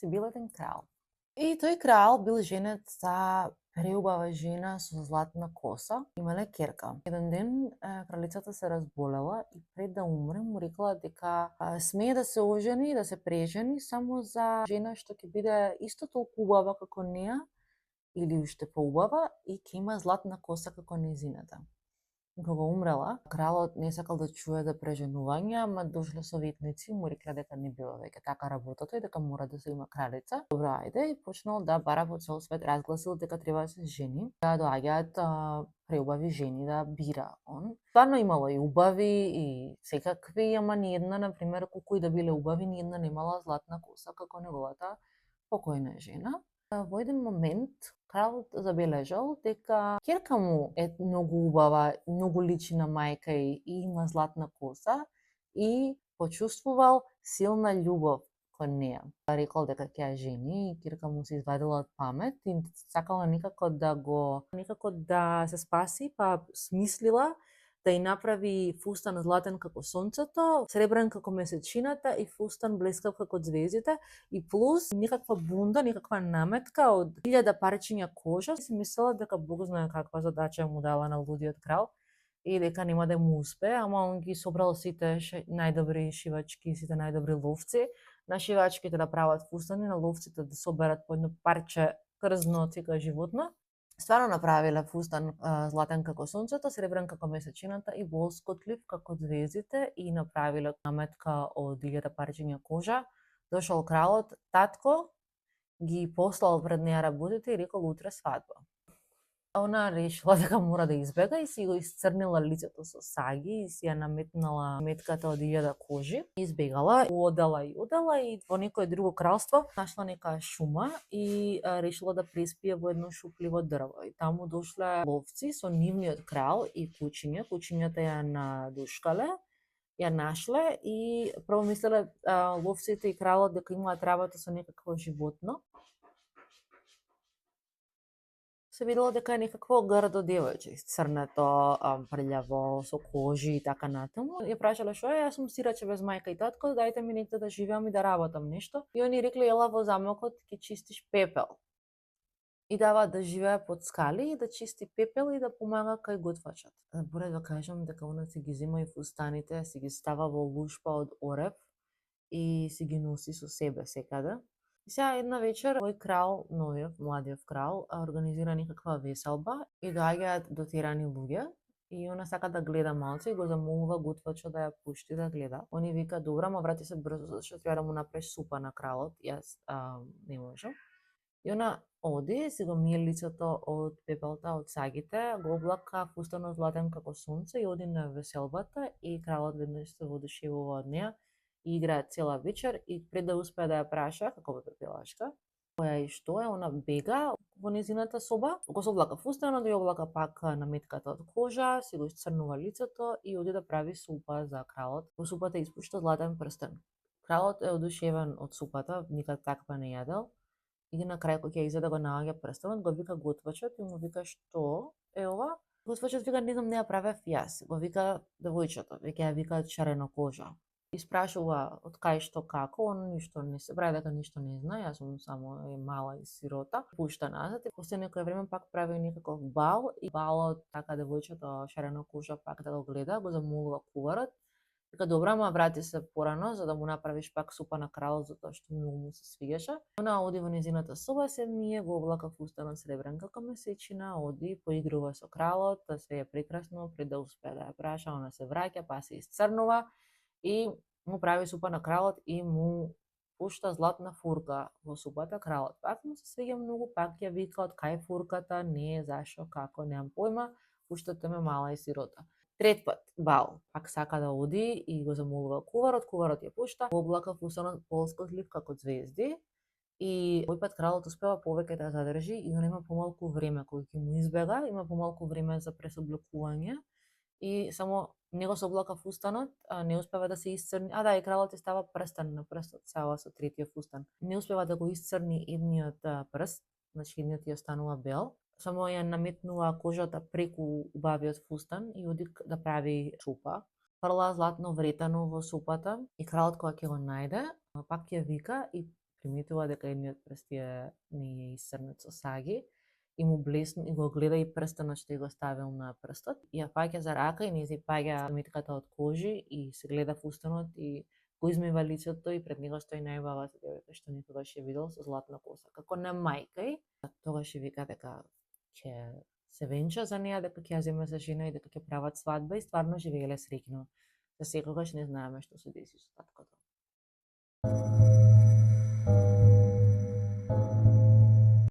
си бил еден крал. И тој крал бил женет за преубава жена со златна коса, имале ќерка. Еден ден кралицата се разболела и пред да умре му рекла дека смее да се ожени и да се прежени само за жена што ќе биде исто толку убава како неа или уште поубава и ќе има златна коса како нејзината. Кога умрела, кралот не сакал да чуе за преженување, ама дошле советници, му рекле дека не бива веќе така работата и дека мора да се има кралица. Добро, ајде, и почнал да бара по цел свет, разгласил дека треба да се жени, да доаѓаат преубави жени да бира он. Стварно имало и убави и секакви, ама ниедна, например, колку и да биле убави, ниедна немала златна коса како неговата покојна жена. Во еден момент кралот забележал дека ќерка му е многу убава, многу личи на мајка и има златна коса и почувствувал силна љубов кон неа. Рекол дека ќе ја жени и ќерка му се извадила од памет и сакала некако да се спаси, па смислила да ја направи фустан златен како сонцето, сребрен како месечината и фустан блескав како ѕвездите и плюс некаква бунда, некаква наметка од 1000 парчиња кожа. Си мислела дека Бог знае каква задача му дала на лудиот крал и дека нема да му успее, ама он ги собрал сите најдобри шивачки, сите најдобри ловци, на шивачките да прават фустани, на ловците да соберат по едно парче крзно од секој животно. Стварно направиле фустан златен како сонцето, сребрен како месечината и блоскотлив како ѕвездите и направиле наметка од 1000 парчиња кожа. Дошол кралот, татко ги послал пред неа работите и рекол утре свадба. Она решила дека мора да избега и си го исцрнила лицето со саги и си ја наметнала метката од 1000 кожи. Избегала, одела и во некое друго кралство нашла нека шума и решила да преспие во едно шупливо дрво. И таму дошле ловци со нивниот крал и кучиња. Кучињата ја надушкале, ја нашле и прво мислеле ловците и кралот дека имаат работа со некакво животно. Се видело дека е некакво грдо девојче, црнето, прљаво, со кожи и така натаму. Ја прашале што е, јас сум сираче без мајка и татко, дајте ми некде да живеам и да работам нешто. И они рекле, ела во замокот ќе чистиш пепел. И дава да живее под скали и да чисти пепел и да помага кај готвачот. Боре да кажам дека она си ги зема и фустаните, си ги става во лушпа од орев и си ги носи со себе секаде. И сега една вечер тој крал, новиот, младиот крал, организира некаква веселба и доаѓаат дотерани луѓе и она сака да гледа малце и го замолува готвачот да ја пушти да гледа. Они вика, добра, ма врати се брзо, зашто треба да му направиш супа на кралот, јас не можам. И она оди, си го мие лицето од пепелта, од сагите, го облака фустанот златен како сонце и оди на веселбата и кралот веднаш се воодушевува од неа и играат цела вечер и пред да успее да ја праша како пепелашка, која и што е, она бега во незината соба, го се облака фустанот и облака пак наметката од кожа, си го исцрнува лицето и оди да прави супа за кралот. Во супата испушта златен прстен. Кралот е одушевен од супата, никак таква не јадел. И на крај кога ќе изеде го наоѓа прстенот, го вика готвачот и му вика што е ова? Готвачот вика не знам, не ја правев јас. Го вика девојчето, веќе ја викаат шарено кожа. Испрашува од кај што како, он ништо не се прави дека ништо не знае, јас сум само мала и сирота. Пушта назад и после некој време пак прави некаков бал и балот така девојчето шарено кожа пак да го гледа, го замолува куварот. Вика добра, ма врати се порано за да му направиш пак супа на кралот затоа што многу му се свигаше. Она оди во незината соба, се мие, го облака фустанот сребрен како месечина, оди, поигрува со кралот, све е прекрасно, пред да успее да ја праша, она се враќа, па се исцрнува и му прави супа на кралот и му пушта златна фурка во супата. Кралот пак му се свиѓа многу, пак ја вика од кај фурката, не, зашо, како, немам појма, пуштате ме мала и сирота. Трет пат бал, пак сака да оди и го замолува куварот ја пушта, го облака фустанот полскотлив како ѕвезди и овој пат кралот успева повеќе да задржи и он има помалку време кој ќе му избега, има помалку време за пресобликување и само него се облака фустанот, не успева да се исцрни, да, и кралот ја става прстен на прстот, сава со третиот фустан. Не успева да го исцрни едниот прст, значи едниот ја останува бел, само ја наметнува кожата преку убавиот фустан и оди да прави супа. Фрла златно вретено во супата и кралот кога ќе го најде, пак ја вика и приметува дека едниот прст не е исцрнет со саги и му блесна и го гледа и прстенот што го ставил на прстот. И ја фаќа за рака и низи паѓа метката од кожи и се гледа в устанот и го измива лицето и пред него стои најубавата девојка што никогаш ја видел со златна коса. Како на мајка и тогаш ја вика дека ќе се венча за неа, дека ќе ја земе за жена и дека ќе прават свадба и стварно живееле среќно. За секогаш не знаеме што се деси со таткото.